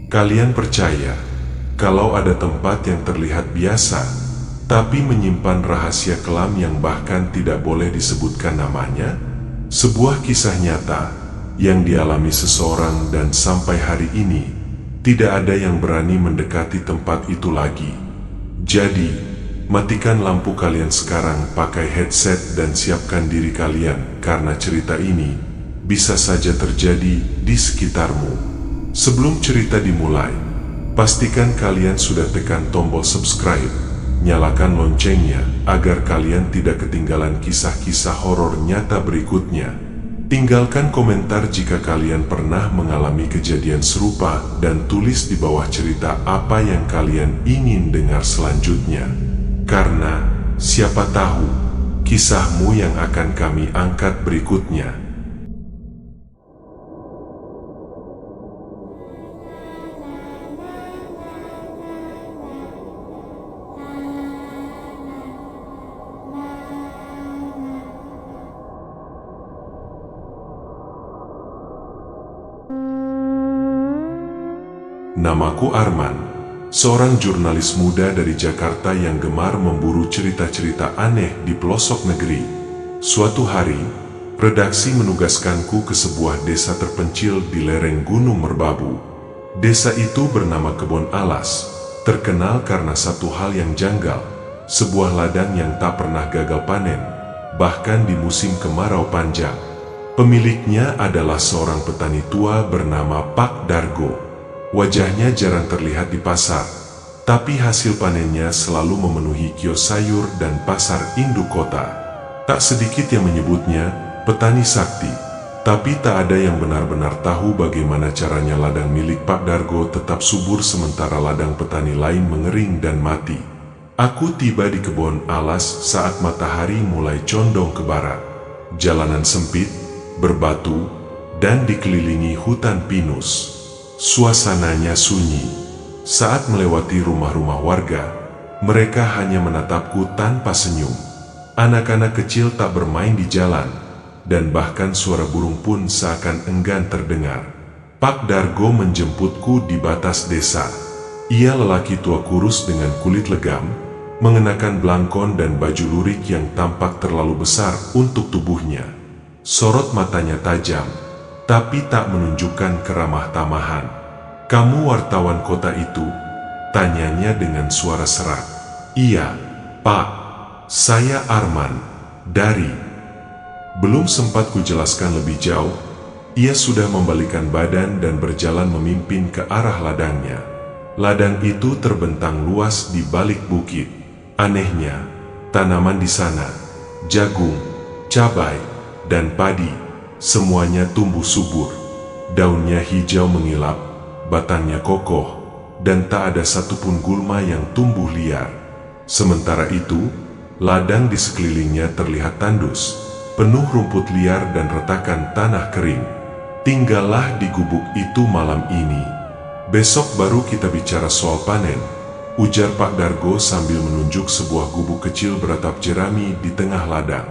Kalian percaya kalau ada tempat yang terlihat biasa, tapi menyimpan rahasia kelam yang bahkan tidak boleh disebutkan namanya? Sebuah kisah nyata yang dialami seseorang, dan sampai hari ini tidak ada yang berani mendekati tempat itu lagi. Jadi, matikan lampu kalian sekarang, pakai headset dan siapkan diri kalian, karena cerita ini bisa saja terjadi di sekitarmu. Sebelum cerita dimulai, pastikan kalian sudah tekan tombol subscribe, nyalakan loncengnya agar kalian tidak ketinggalan kisah-kisah horor nyata berikutnya. Tinggalkan komentar jika kalian pernah mengalami kejadian serupa dan tulis di bawah cerita apa yang kalian ingin dengar selanjutnya. Karena siapa tahu kisahmu yang akan kami angkat berikutnya. Namaku Arman, seorang jurnalis muda dari Jakarta yang gemar memburu cerita-cerita aneh di pelosok negeri. Suatu hari, redaksi menugaskanku ke sebuah desa terpencil di lereng Gunung Merbabu. Desa itu bernama Kebon Alas, terkenal karena satu hal yang janggal, sebuah ladang yang tak pernah gagal panen, bahkan di musim kemarau panjang. Pemiliknya adalah seorang petani tua bernama Pak Dargo. Wajahnya jarang terlihat di pasar, tapi hasil panennya selalu memenuhi kios sayur dan pasar induk kota. Tak sedikit yang menyebutnya petani sakti, tapi tak ada yang benar-benar tahu bagaimana caranya ladang milik Pak Dargo tetap subur sementara ladang petani lain mengering dan mati. Aku tiba di Kebon Alas saat matahari mulai condong ke barat. Jalanan sempit, berbatu, dan dikelilingi hutan pinus. Suasananya sunyi. Saat melewati rumah-rumah warga, mereka hanya menatapku tanpa senyum. Anak-anak kecil tak bermain di jalan, dan bahkan suara burung pun seakan enggan terdengar. Pak Dargo menjemputku di batas desa. Ia lelaki tua kurus dengan kulit legam, mengenakan blangkon dan baju lurik yang tampak terlalu besar untuk tubuhnya. Sorot matanya tajam, tapi tak menunjukkan keramah tamahan. "Kamu wartawan kota itu?" tanyanya dengan suara serak. "Iya, Pak. Saya Arman, dari..." Belum sempat kujelaskan lebih jauh, ia sudah membalikkan badan dan berjalan memimpin ke arah ladangnya. Ladang itu terbentang luas di balik bukit. Anehnya, tanaman di sana, jagung, cabai, dan padi, semuanya tumbuh subur. Daunnya hijau mengilap, batangnya kokoh, dan tak ada satupun gulma yang tumbuh liar. Sementara itu, ladang di sekelilingnya terlihat tandus, penuh rumput liar dan retakan tanah kering. "Tinggallah di gubuk itu malam ini. Besok baru kita bicara soal panen," ujar Pak Dargo sambil menunjuk sebuah gubuk kecil beratap jerami di tengah ladang.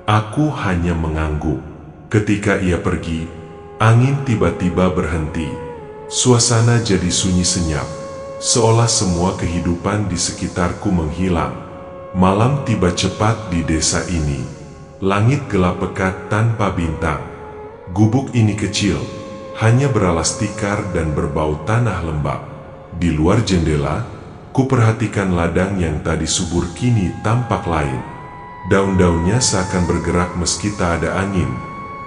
Aku hanya mengangguk. Ketika ia pergi, angin tiba-tiba berhenti. Suasana jadi sunyi senyap, seolah semua kehidupan di sekitarku menghilang. Malam tiba cepat di desa ini. Langit gelap pekat tanpa bintang. Gubuk ini kecil, hanya beralas tikar dan berbau tanah lembab. Di luar jendela, kuperhatikan ladang yang tadi subur kini tampak lain. Daun-daunnya seakan bergerak meski tak ada angin,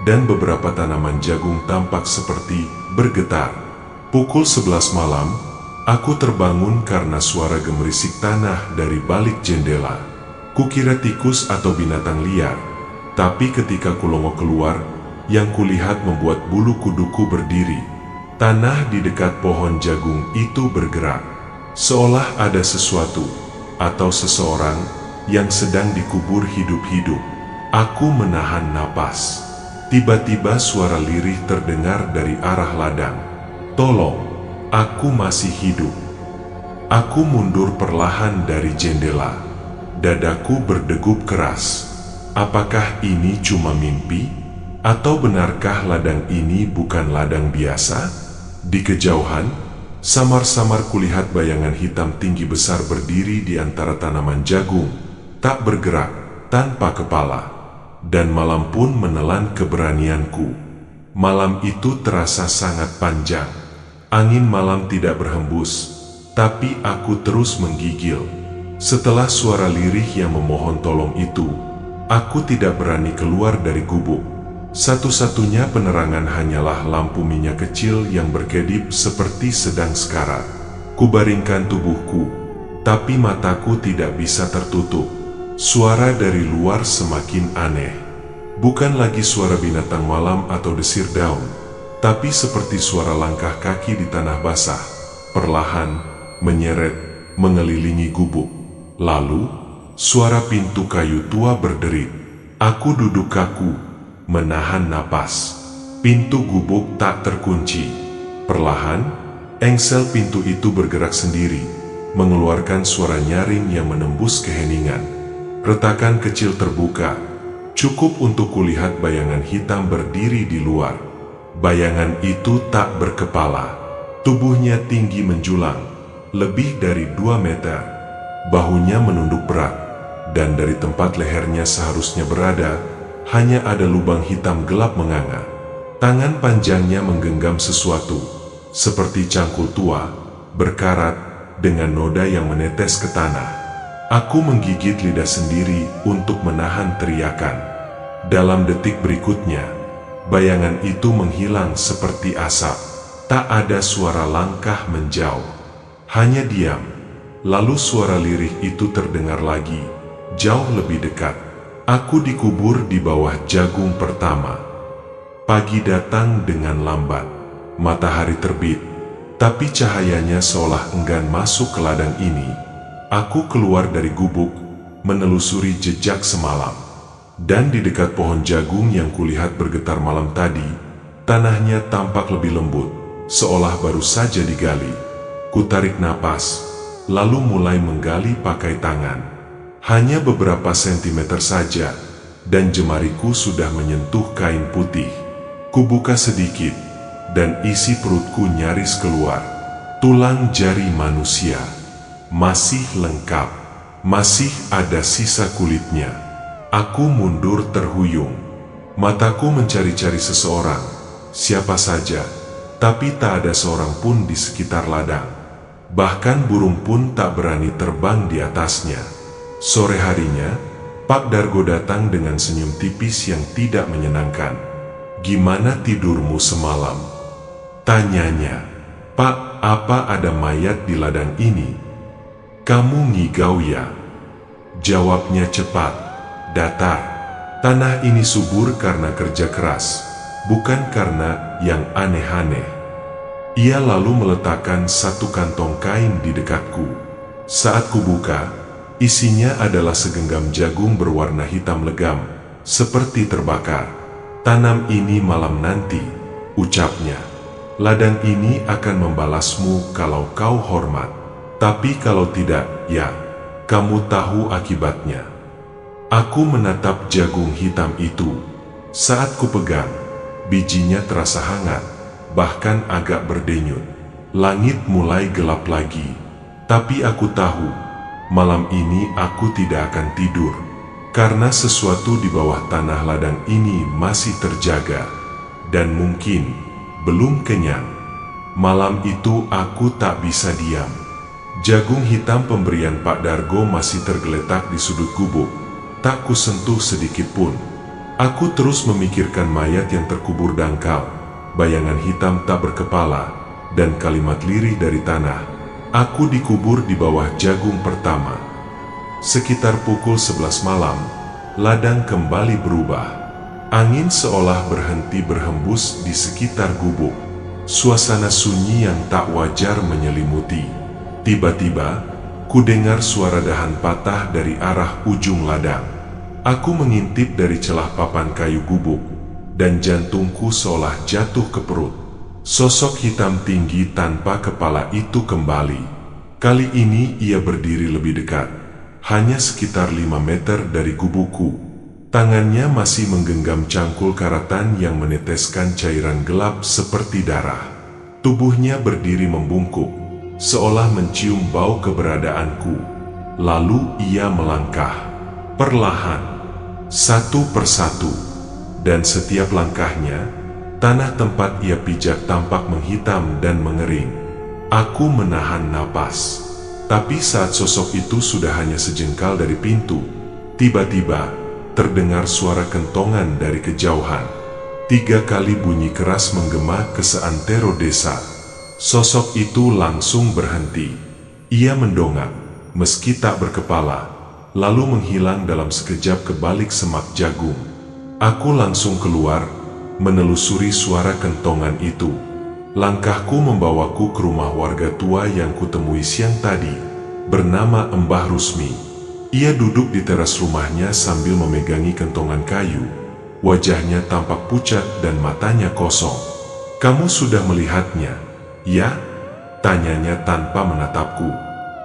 dan beberapa tanaman jagung tampak seperti bergetar. Pukul 11 malam, aku terbangun karena suara gemerisik tanah dari balik jendela. Kukira tikus atau binatang liar, tapi ketika kulongok keluar, yang kulihat membuat bulu kuduku berdiri. Tanah di dekat pohon jagung itu bergerak, seolah ada sesuatu atau seseorang yang sedang dikubur hidup-hidup. Aku menahan napas. Tiba-tiba suara lirih terdengar dari arah ladang. "Tolong, aku masih hidup." Aku mundur perlahan dari jendela. Dadaku berdegup keras. Apakah ini cuma mimpi? Atau benarkah ladang ini bukan ladang biasa? Di kejauhan, Samar-samar kulihat bayangan hitam tinggi besar berdiri di antara tanaman jagung, tak bergerak, tanpa kepala. Dan malam pun menelan keberanianku. Malam itu terasa sangat panjang. Angin malam tidak berhembus, tapi aku terus menggigil. Setelah suara lirih yang memohon tolong itu, aku tidak berani keluar dari gubuk. Satu-satunya penerangan hanyalah lampu minyak kecil yang berkedip seperti sedang sekarat. Kubaringkan tubuhku, tapi mataku tidak bisa tertutup. Suara dari luar semakin aneh. Bukan lagi suara binatang malam atau desir daun, tapi seperti suara langkah kaki di tanah basah, perlahan, menyeret, mengelilingi gubuk. Lalu, suara pintu kayu tua berderit. Aku duduk kaku, menahan napas. Pintu gubuk tak terkunci. Perlahan, engsel pintu itu bergerak sendiri, mengeluarkan suara nyaring yang menembus keheningan. Retakan kecil terbuka, cukup untuk kulihat bayangan hitam berdiri di luar. Bayangan itu tak berkepala. Tubuhnya tinggi menjulang, lebih dari 2 meter. Bahunya menunduk berat, dan dari tempat lehernya seharusnya berada, hanya ada lubang hitam gelap menganga. Tangan panjangnya menggenggam sesuatu, seperti cangkul tua, berkarat, dengan noda yang menetes ke tanah. Aku menggigit lidah sendiri untuk menahan teriakan. Dalam detik berikutnya, bayangan itu menghilang seperti asap. Tak ada suara langkah menjauh, hanya diam. Lalu suara lirih itu terdengar lagi, jauh lebih dekat. Aku dikubur di bawah jagung pertama. Pagi datang dengan lambat. Matahari terbit, tapi cahayanya seolah enggan masuk ke ladang ini. Aku keluar dari gubuk, menelusuri jejak semalam. Dan di dekat pohon jagung yang kulihat bergetar malam tadi, tanahnya tampak lebih lembut, seolah baru saja digali. Kutarik napas, lalu mulai menggali pakai tangan. Hanya beberapa sentimeter saja, dan jemariku sudah menyentuh kain putih. Kubuka sedikit, dan isi perutku nyaris keluar. Tulang jari manusia masih lengkap, masih ada sisa kulitnya. Aku mundur terhuyung. Mataku mencari-cari seseorang, siapa saja, tapi tak ada seorang pun di sekitar ladang. Bahkan burung pun tak berani terbang di atasnya. Sore harinya, Pak Dargo datang dengan senyum tipis yang tidak menyenangkan. "Gimana tidurmu semalam?" tanyanya. "Pak, apa ada mayat di ladang ini?" "Kamu ngigau ya?" jawabnya cepat, datar. "Tanah ini subur karena kerja keras, bukan karena yang aneh-aneh." Ia lalu meletakkan satu kantong kain di dekatku. Saat kubuka, isinya adalah segenggam jagung berwarna hitam legam, seperti terbakar. "Tanam ini malam nanti," ucapnya. "Ladang ini akan membalasmu kalau kau hormat. Tapi kalau tidak, ya, kamu tahu akibatnya." Aku menatap jagung hitam itu. Saat kupegang, bijinya terasa hangat, bahkan agak berdenyut. Langit mulai gelap lagi, tapi aku tahu malam ini aku tidak akan tidur, karena sesuatu di bawah tanah ladang ini masih terjaga, dan mungkin belum kenyang. Malam itu aku tak bisa diam. Jagung hitam pemberian Pak Dargo masih tergeletak di sudut gubuk, tak kusentuh sedikit pun. Aku terus memikirkan mayat yang terkubur dangkal, bayangan hitam tak berkepala, dan kalimat lirih dari tanah. Aku dikubur di bawah jagung pertama. Sekitar pukul 11 malam, ladang kembali berubah. Angin seolah berhenti berhembus di sekitar gubuk. Suasana sunyi yang tak wajar menyelimuti. Tiba-tiba, kudengar suara dahan patah dari arah ujung ladang. Aku mengintip dari celah papan kayu gubuk, dan jantungku seolah jatuh ke perut. Sosok hitam tinggi tanpa kepala itu kembali. Kali ini ia berdiri lebih dekat, hanya sekitar 5 meter dari gubukku. Tangannya masih menggenggam cangkul karatan yang meneteskan cairan gelap seperti darah. Tubuhnya berdiri membungkuk, seolah mencium bau keberadaanku. Lalu ia melangkah, perlahan, satu persatu, dan setiap langkahnya, tanah tempat ia pijak tampak menghitam dan mengering. Aku menahan napas, tapi saat sosok itu sudah hanya sejengkal dari pintu, tiba-tiba terdengar suara kentongan dari kejauhan. 3 kali bunyi keras menggema ke seantero desa. Sosok itu langsung berhenti. Ia mendongak, meski tak berkepala, lalu menghilang dalam sekejap ke balik semak jagung. Aku langsung keluar, menelusuri suara kentongan itu. Langkahku membawaku ke rumah warga tua yang kutemui siang tadi, bernama Mbah Rusmi. Ia duduk di teras rumahnya sambil memegangi kentongan kayu. Wajahnya tampak pucat dan matanya kosong. "Kamu sudah melihatnya, ya?" tanyanya tanpa menatapku.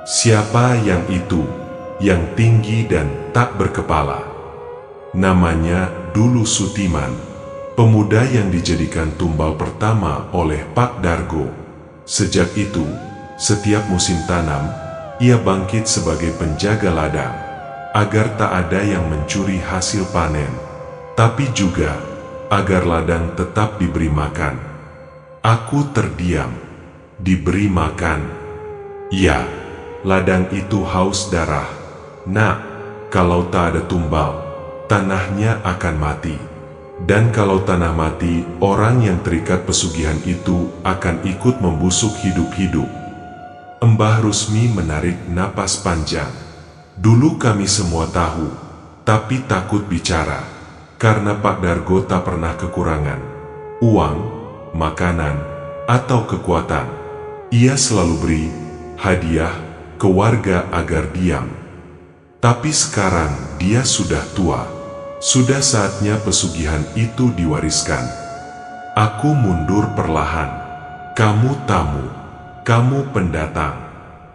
"Siapa yang itu, yang tinggi dan tak berkepala?" Namanya dulu Sutiman, pemuda yang dijadikan tumbal pertama oleh Pak Dargo. Sejak itu, setiap musim tanam, ia bangkit sebagai penjaga ladang, agar tak ada yang mencuri hasil panen, tapi juga agar ladang tetap diberi makan. Aku terdiam. Diberi makan? Ya, ladang itu haus darah. Nak, kalau tak ada tumbal, tanahnya akan mati. Dan kalau tanah mati, orang yang terikat pesugihan itu akan ikut membusuk hidup-hidup. Mbah Rusmi menarik napas panjang. Dulu kami semua tahu, tapi takut bicara. Karena Pak Dargo tak pernah kekurangan uang, makanan, atau kekuatan. Ia selalu beri hadiah ke warga agar diam. Tapi sekarang dia sudah tua. Sudah saatnya pesugihan itu diwariskan. Aku mundur perlahan. "Kamu tamu, kamu pendatang,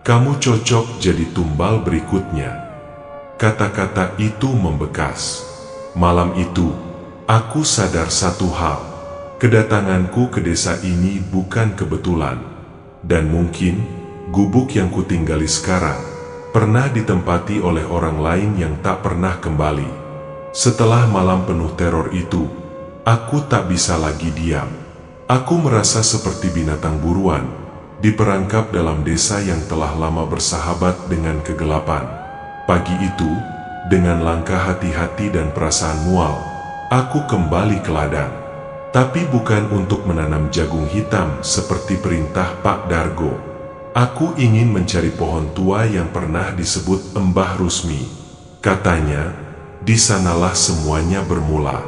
kamu cocok jadi tumbal berikutnya." Kata-kata itu membekas. Malam itu, aku sadar satu hal. Kedatanganku ke desa ini bukan kebetulan. Dan mungkin, gubuk yang kutinggali sekarang pernah ditempati oleh orang lain yang tak pernah kembali. Setelah malam penuh teror itu, aku tak bisa lagi diam. Aku merasa seperti binatang buruan, diperangkap dalam desa yang telah lama bersahabat dengan kegelapan. Pagi itu, dengan langkah hati-hati dan perasaan mual, aku kembali ke ladang. Tapi bukan untuk menanam jagung hitam seperti perintah Pak Dargo. Aku ingin mencari pohon tua yang pernah disebut Mbah Rusmi. Katanya, di sanalah semuanya bermula.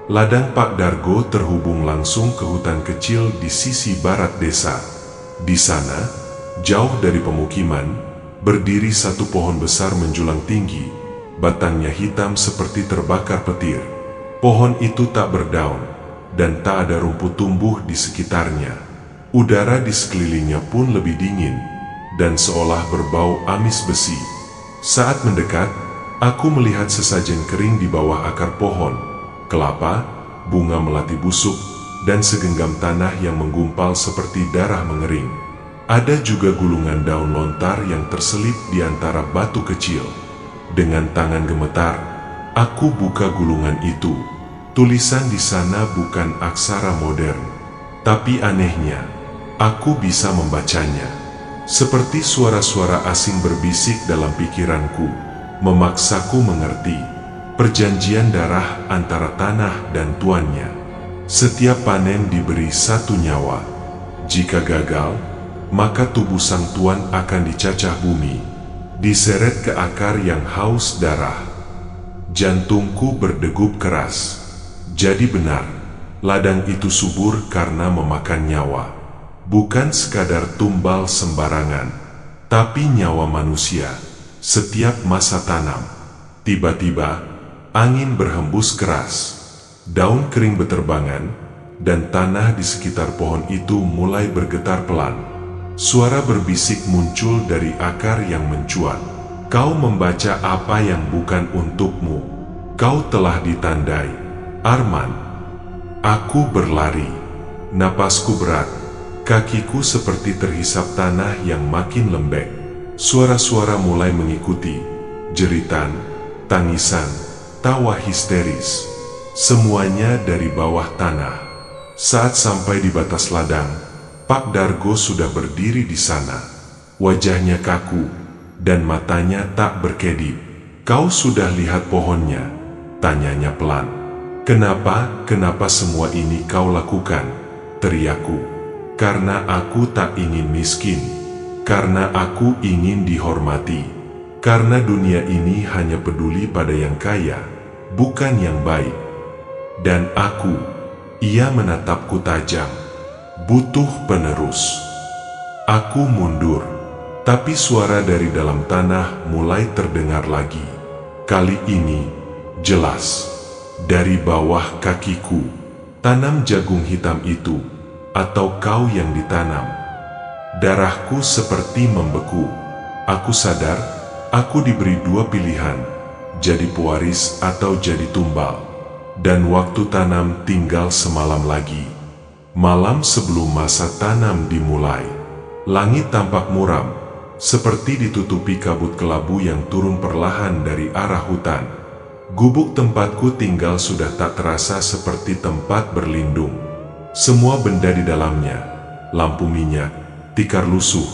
Ladang Pak Dargo terhubung langsung ke hutan kecil di sisi barat desa. Di sana, jauh dari pemukiman, berdiri satu pohon besar menjulang tinggi. Batangnya hitam seperti terbakar petir. Pohon itu tak berdaun, dan tak ada rumput tumbuh di sekitarnya. Udara di sekelilingnya pun lebih dingin, dan seolah berbau amis besi. Saat mendekat, aku melihat sesajen kering di bawah akar pohon, kelapa, bunga melati busuk, dan segenggam tanah yang menggumpal seperti darah mengering. Ada juga gulungan daun lontar yang terselip di antara batu kecil. Dengan tangan gemetar, aku buka gulungan itu. Tulisan di sana bukan aksara modern, tapi anehnya, aku bisa membacanya. Seperti suara-suara asing berbisik dalam pikiranku, memaksaku mengerti perjanjian darah antara tanah dan tuannya. Setiap panen diberi satu nyawa. Jika gagal, maka tubuh sang tuan akan dicacah bumi, diseret ke akar yang haus darah. Jantungku berdegup keras. Jadi benar, ladang itu subur karena memakan nyawa. Bukan sekadar tumbal sembarangan, tapi nyawa manusia. Setiap masa tanam, tiba-tiba angin berhembus keras, daun kering beterbangan, dan tanah di sekitar pohon itu mulai bergetar pelan. Suara berbisik muncul dari akar yang mencuat. "Kau membaca apa yang bukan untukmu. Kau telah ditandai, Arman." Aku berlari. Napasku berat. Kakiku seperti terhisap tanah yang makin lembek. Suara-suara mulai mengikuti, jeritan, tangisan, tawa histeris. Semuanya dari bawah tanah. Saat sampai di batas ladang, Pak Dargo sudah berdiri di sana. Wajahnya kaku, dan matanya tak berkedip. "Kau sudah lihat pohonnya?" tanyanya pelan. Kenapa semua ini kau lakukan?" teriakku. "Karena aku tak ingin miskin. Karena aku ingin dihormati. Karena dunia ini hanya peduli pada yang kaya, bukan yang baik. Dan aku," ia menatapku tajam, "butuh penerus." Aku mundur, tapi suara dari dalam tanah mulai terdengar lagi. Kali ini, jelas, dari bawah kakiku. "Tanam jagung hitam itu, atau kau yang ditanam." Darahku seperti membeku. Aku sadar, aku diberi dua pilihan, jadi pewaris atau jadi tumbal. Dan waktu tanam tinggal semalam lagi. Malam sebelum masa tanam dimulai. Langit tampak muram, seperti ditutupi kabut kelabu yang turun perlahan dari arah hutan. Gubuk tempatku tinggal sudah tak terasa seperti tempat berlindung. Semua benda di dalamnya, lampu minyak, tikar lusuh,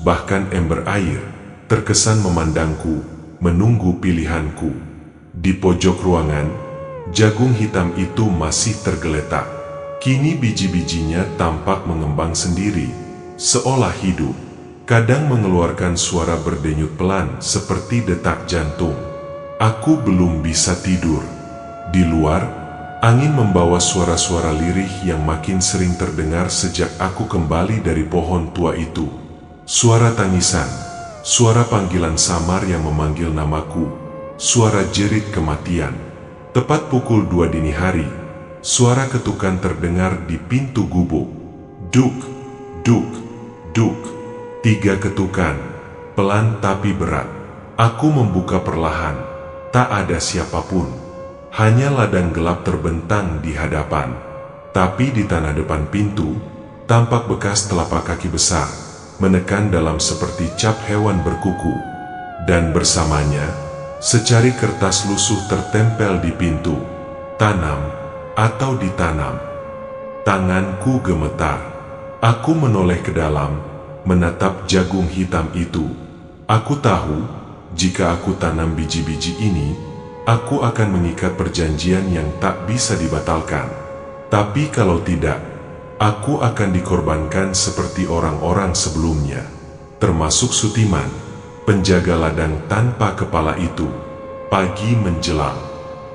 bahkan ember air, terkesan memandangku, menunggu pilihanku. Di pojok ruangan, jagung hitam itu masih tergeletak. Kini biji-bijinya tampak mengembang sendiri, seolah hidup. Kadang mengeluarkan suara berdenyut pelan seperti detak jantung. Aku belum bisa tidur. Di luar, angin membawa suara-suara lirih yang makin sering terdengar sejak aku kembali dari pohon tua itu. Suara tangisan, suara panggilan samar yang memanggil namaku, suara jerit kematian. Tepat pukul 2 dini hari, suara ketukan terdengar di pintu gubuk. Duk, duk, duk. 3 ketukan, pelan tapi berat. Aku membuka perlahan, tak ada siapapun. Hanya ladang gelap terbentang di hadapan. Tapi di tanah depan pintu, tampak bekas telapak kaki besar, menekan dalam seperti cap hewan berkuku. Dan bersamanya, secari kertas lusuh tertempel di pintu. "Tanam atau ditanam?" Tanganku gemetar. Aku menoleh ke dalam, menatap jagung hitam itu. Aku tahu, jika aku tanam biji-biji ini, aku akan mengikat perjanjian yang tak bisa dibatalkan. Tapi kalau tidak, aku akan dikorbankan seperti orang-orang sebelumnya, termasuk Sutiman, penjaga ladang tanpa kepala itu. Pagi menjelang,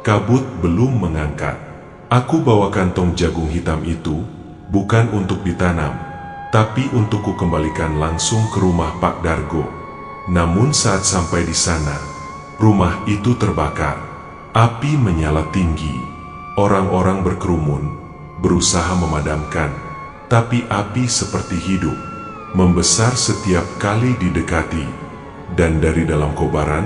kabut belum mengangkat. Aku bawa kantong jagung hitam itu, bukan untuk ditanam, tapi untuk kukembalikan langsung ke rumah Pak Dargo. Namun saat sampai di sana, rumah itu terbakar. Api menyala tinggi. Orang-orang berkerumun, berusaha memadamkan, tapi api seperti hidup, membesar setiap kali didekati. Dan dari dalam kobaran,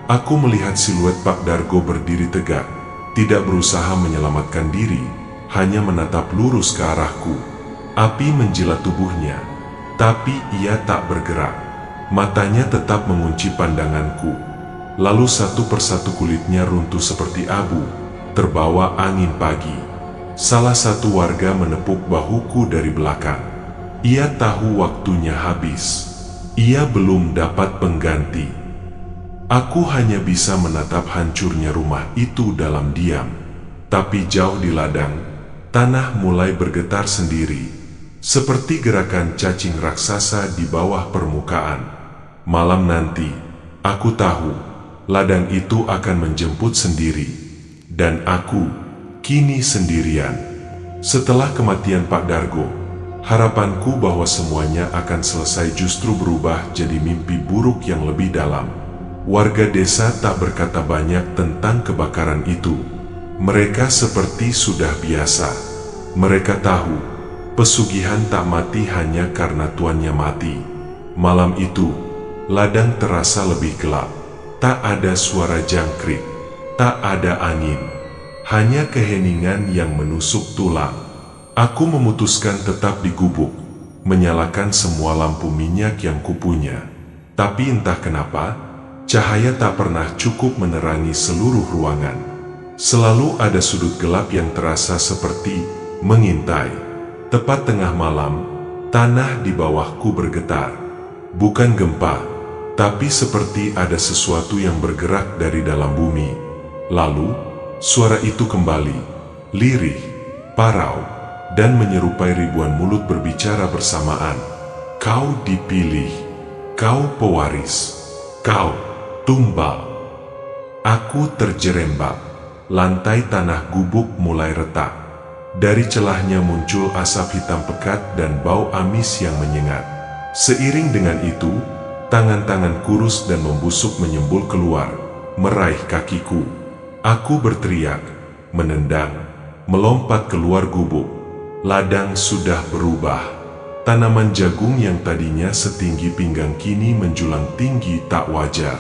aku melihat siluet Pak Dargo berdiri tegak, tidak berusaha menyelamatkan diri, hanya menatap lurus ke arahku. Api menjilat tubuhnya, tapi ia tak bergerak. Matanya tetap mengunci pandanganku. Lalu satu persatu kulitnya runtuh seperti abu, terbawa angin pagi. Salah satu warga menepuk bahuku dari belakang. Ia tahu waktunya habis. Ia belum dapat pengganti. Aku hanya bisa menatap hancurnya rumah itu dalam diam. Tapi jauh di ladang, tanah mulai bergetar sendiri, seperti gerakan cacing raksasa di bawah permukaan. Malam nanti, aku tahu, ladang itu akan menjemput sendiri. Dan aku, kini sendirian. Setelah kematian Pak Dargo, harapanku bahwa semuanya akan selesai justru berubah jadi mimpi buruk yang lebih dalam. Warga desa tak berkata banyak tentang kebakaran itu. Mereka seperti sudah biasa. Mereka tahu, pesugihan tak mati hanya karena tuannya mati. Malam itu, ladang terasa lebih gelap. Tak ada suara jangkrik, tak ada angin, hanya keheningan yang menusuk tulang. Aku memutuskan tetap di gubuk, menyalakan semua lampu minyak yang kupunya. Tapi entah kenapa, cahaya tak pernah cukup menerangi seluruh ruangan. Selalu ada sudut gelap yang terasa seperti mengintai. Tepat tengah malam, tanah di bawahku bergetar. Bukan gempa, tapi seperti ada sesuatu yang bergerak dari dalam bumi. Lalu, suara itu kembali, lirih, parau, dan menyerupai ribuan mulut berbicara bersamaan. Kau dipilih, kau pewaris, kau tumbal. Aku terjerembab, lantai tanah gubuk mulai retak. Dari celahnya muncul asap hitam pekat dan bau amis yang menyengat. Seiring dengan itu, tangan-tangan kurus dan membusuk menyembul keluar, meraih kakiku. Aku berteriak, menendang, melompat keluar gubuk. Ladang sudah berubah. Tanaman jagung yang tadinya setinggi pinggang kini menjulang tinggi tak wajar.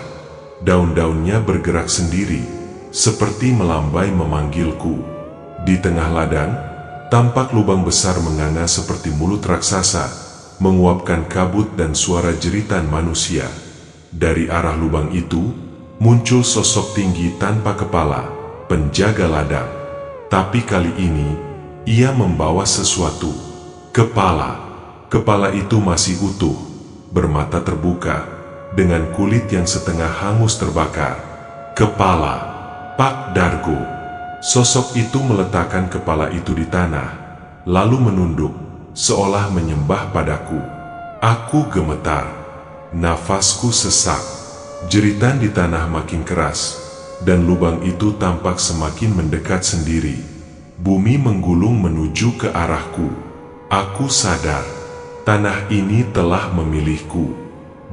Daun-daunnya bergerak sendiri, seperti melambai memanggilku. Di tengah ladang, tampak lubang besar menganga seperti mulut raksasa, menguapkan kabut dan suara jeritan manusia. Dari arah lubang itu, muncul sosok tinggi tanpa kepala, penjaga ladang. Tapi kali ini, ia membawa sesuatu. Kepala itu masih utuh, bermata terbuka, dengan kulit yang setengah hangus terbakar. Kepala Pak Dargo. Sosok itu meletakkan kepala itu di tanah, lalu menunduk, seolah menyembah padaku. Aku gemetar, nafasku sesak, jeritan di tanah makin keras, dan lubang itu tampak semakin mendekat sendiri. Bumi menggulung menuju ke arahku. Aku sadar, tanah ini telah memilihku,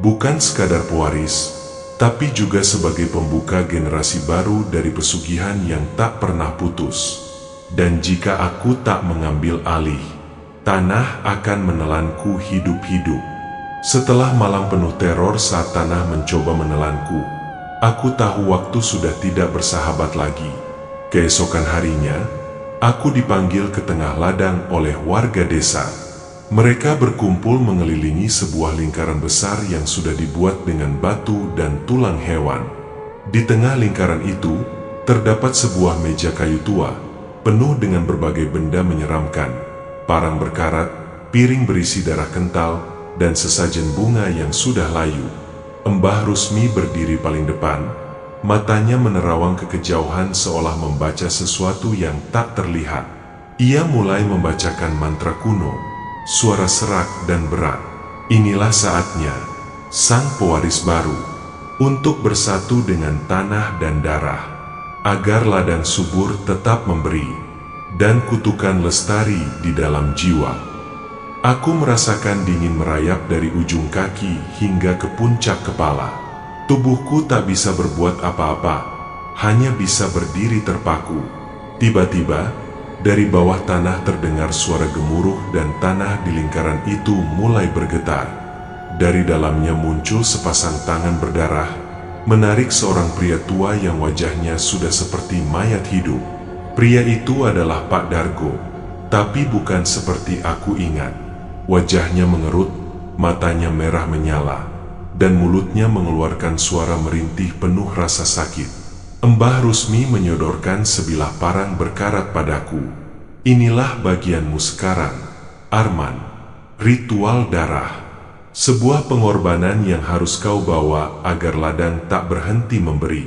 bukan sekadar pewaris, tapi juga sebagai pembuka generasi baru dari pesugihan yang tak pernah putus. Dan jika aku tak mengambil alih, tanah akan menelanku hidup-hidup. Setelah malam penuh teror saat tanah mencoba menelanku, aku tahu waktu sudah tidak bersahabat lagi. Keesokan harinya, aku dipanggil ke tengah ladang oleh warga desa. Mereka berkumpul mengelilingi sebuah lingkaran besar yang sudah dibuat dengan batu dan tulang hewan. Di tengah lingkaran itu, terdapat sebuah meja kayu tua, penuh dengan berbagai benda menyeramkan, parang berkarat, piring berisi darah kental, dan sesajen bunga yang sudah layu. Mbah Rusmi berdiri paling depan, matanya menerawang ke kejauhan seolah membaca sesuatu yang tak terlihat. Ia mulai membacakan mantra kuno, suara serak dan berat. Inilah saatnya, sang pewaris baru, untuk bersatu dengan tanah dan darah, agar ladang subur tetap memberi, dan kutukan lestari di dalam jiwa. Aku merasakan dingin merayap dari ujung kaki hingga ke puncak kepala. Tubuhku tak bisa berbuat apa-apa, hanya bisa berdiri terpaku. Tiba-tiba, dari bawah tanah terdengar suara gemuruh dan tanah di lingkaran itu mulai bergetar. Dari dalamnya muncul sepasang tangan berdarah, menarik seorang pria tua yang wajahnya sudah seperti mayat hidup. Pria itu adalah Pak Dargo, tapi bukan seperti aku ingat. Wajahnya mengerut, matanya merah menyala, dan mulutnya mengeluarkan suara merintih penuh rasa sakit. Mbah Rusmi menyodorkan sebilah parang berkarat padaku. Inilah bagianmu sekarang, Arman. Ritual darah. Sebuah pengorbanan yang harus kau bawa agar ladang tak berhenti memberi.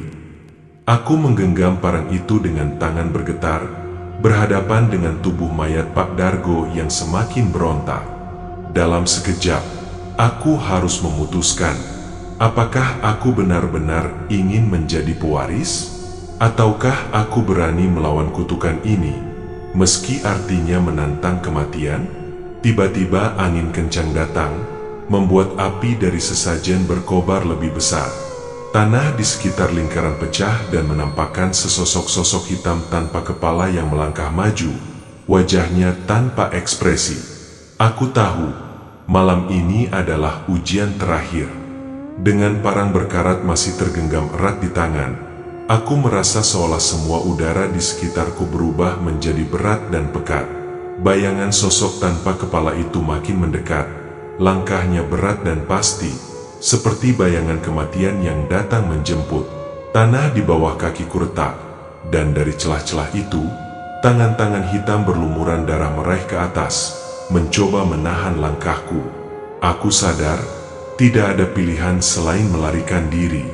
Aku menggenggam parang itu dengan tangan bergetar, berhadapan dengan tubuh mayat Pak Dargo yang semakin berontak. Dalam sekejap, aku harus memutuskan, apakah aku benar-benar ingin menjadi pewaris? Ataukah aku berani melawan kutukan ini, meski artinya menantang kematian? Tiba-tiba angin kencang datang, membuat api dari sesajen berkobar lebih besar. Tanah di sekitar lingkaran pecah dan menampakkan sesosok-sosok hitam tanpa kepala yang melangkah maju, wajahnya tanpa ekspresi. Aku tahu, malam ini adalah ujian terakhir. Dengan parang berkarat masih tergenggam erat di tangan, aku merasa seolah semua udara di sekitarku berubah menjadi berat dan pekat. Bayangan sosok tanpa kepala itu makin mendekat, langkahnya berat dan pasti, seperti bayangan kematian yang datang menjemput. Tanah di bawah kakiku retak, dan dari celah-celah itu, tangan-tangan hitam berlumuran darah meraih ke atas, mencoba menahan langkahku. Aku sadar, tidak ada pilihan selain melarikan diri.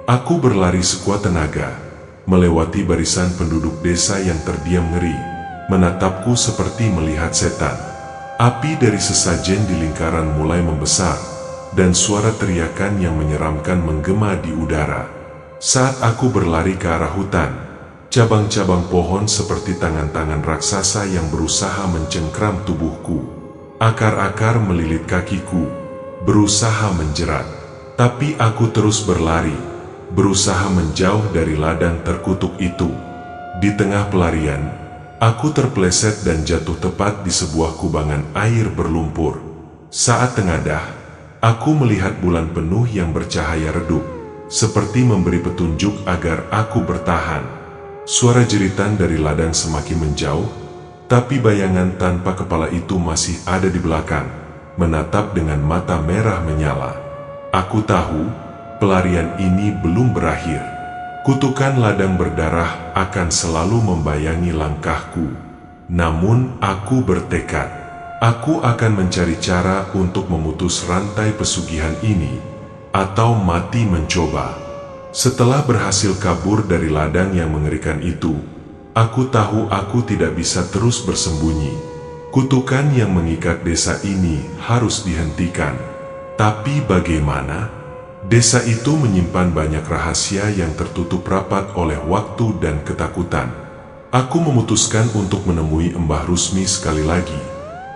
Aku berlari sekuat tenaga, melewati barisan penduduk desa yang terdiam ngeri, menatapku seperti melihat setan. Api dari sesajen di lingkaran mulai membesar, dan suara teriakan yang menyeramkan menggema di udara. Saat aku berlari ke arah hutan, cabang-cabang pohon seperti tangan-tangan raksasa yang berusaha mencengkram tubuhku. Akar-akar melilit kakiku, berusaha menjerat. Tapi aku terus berlari, berusaha menjauh dari ladang terkutuk itu. Di tengah pelarian, aku terpeleset dan jatuh tepat di sebuah kubangan air berlumpur. Saat tengadah, aku melihat bulan penuh yang bercahaya redup, seperti memberi petunjuk agar aku bertahan. Suara jeritan dari ladang semakin menjauh, tapi bayangan tanpa kepala itu masih ada di belakang, menatap dengan mata merah menyala. Aku tahu, pelarian ini belum berakhir. Kutukan ladang berdarah akan selalu membayangi langkahku. Namun aku bertekad, aku akan mencari cara untuk memutus rantai pesugihan ini, atau mati mencoba. Setelah berhasil kabur dari ladang yang mengerikan itu, aku tahu aku tidak bisa terus bersembunyi. Kutukan yang mengikat desa ini harus dihentikan. Tapi bagaimana? Desa itu menyimpan banyak rahasia yang tertutup rapat oleh waktu dan ketakutan. Aku memutuskan untuk menemui Mbah Rusmi sekali lagi,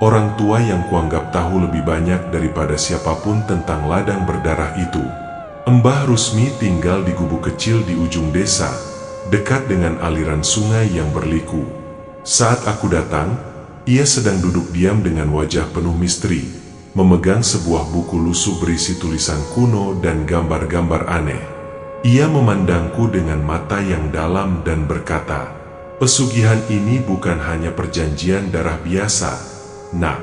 orang tua yang kuanggap tahu lebih banyak daripada siapapun tentang ladang berdarah itu. Mbah Rusmi tinggal di gubuk kecil di ujung desa, dekat dengan aliran sungai yang berliku. Saat aku datang, ia sedang duduk diam dengan wajah penuh misteri, memegang sebuah buku lusuh berisi tulisan kuno dan gambar-gambar aneh. Ia memandangku dengan mata yang dalam dan berkata, "Pesugihan ini bukan hanya perjanjian darah biasa. Nah,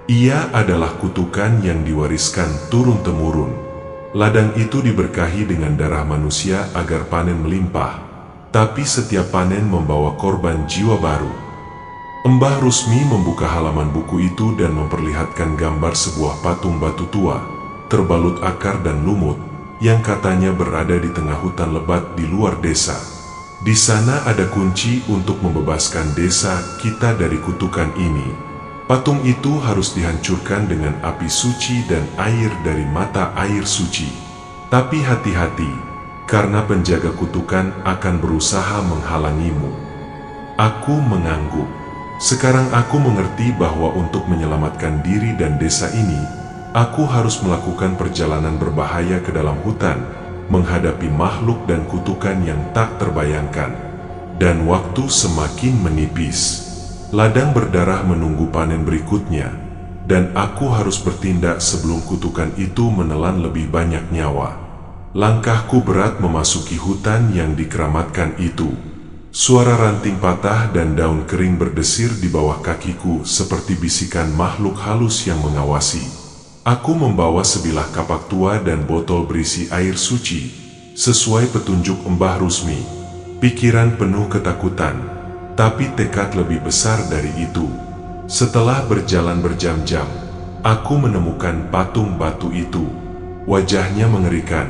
ia adalah kutukan yang diwariskan turun-temurun. Ladang itu diberkahi dengan darah manusia agar panen melimpah, tapi setiap panen membawa korban jiwa baru." Mbah Rusmi membuka halaman buku itu dan memperlihatkan gambar sebuah patung batu tua, terbalut akar dan lumut, yang katanya berada di tengah hutan lebat di luar desa. Di sana ada kunci untuk membebaskan desa kita dari kutukan ini. Patung itu harus dihancurkan dengan api suci dan air dari mata air suci. Tapi hati-hati, karena penjaga kutukan akan berusaha menghalangimu. Aku mengangguk. Sekarang aku mengerti bahwa untuk menyelamatkan diri dan desa ini, aku harus melakukan perjalanan berbahaya ke dalam hutan, menghadapi makhluk dan kutukan yang tak terbayangkan. Dan waktu semakin menipis. Ladang berdarah menunggu panen berikutnya, dan aku harus bertindak sebelum kutukan itu menelan lebih banyak nyawa. Langkahku berat memasuki hutan yang dikeramatkan itu. Suara ranting patah dan daun kering berdesir di bawah kakiku seperti bisikan makhluk halus yang mengawasi. Aku membawa sebilah kapak tua dan botol berisi air suci, sesuai petunjuk Mbah Rusmi. Pikiran penuh ketakutan, tapi tekad lebih besar dari itu. Setelah berjalan berjam-jam, aku menemukan patung batu itu. Wajahnya mengerikan,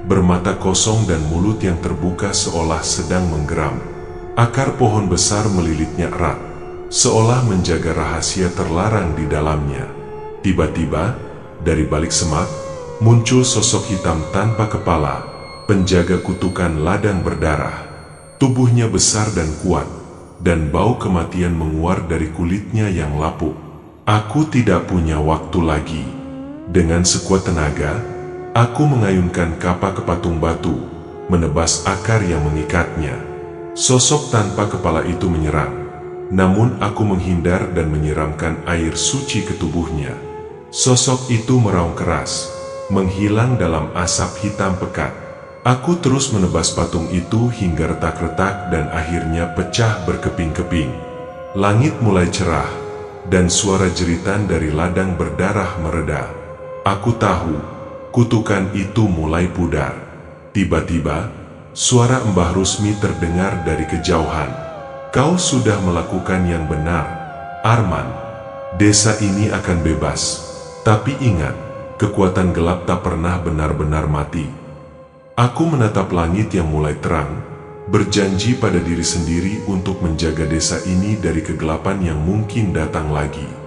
bermata kosong dan mulut yang terbuka seolah sedang menggeram. Akar pohon besar melilitnya erat, seolah menjaga rahasia terlarang di dalamnya. Tiba-tiba, dari balik semak, muncul sosok hitam tanpa kepala, penjaga kutukan ladang berdarah. Tubuhnya besar dan kuat, dan bau kematian menguar dari kulitnya yang lapuk. Aku tidak punya waktu lagi. Dengan sekuat tenaga, aku mengayunkan kapak ke patung batu, menebas akar yang mengikatnya. Sosok tanpa kepala itu menyerang, namun aku menghindar dan menyiramkan air suci ke tubuhnya. Sosok itu meraung keras, menghilang dalam asap hitam pekat. Aku terus menebas patung itu hingga retak-retak dan akhirnya pecah berkeping-keping. Langit mulai cerah, dan suara jeritan dari ladang berdarah mereda. Aku tahu, kutukan itu mulai pudar. Tiba-tiba, suara Mbah Rusmi terdengar dari kejauhan. Kau sudah melakukan yang benar, Arman. Desa ini akan bebas. Tapi ingat, kekuatan gelap tak pernah benar-benar mati. Aku menatap langit yang mulai terang, berjanji pada diri sendiri untuk menjaga desa ini dari kegelapan yang mungkin datang lagi.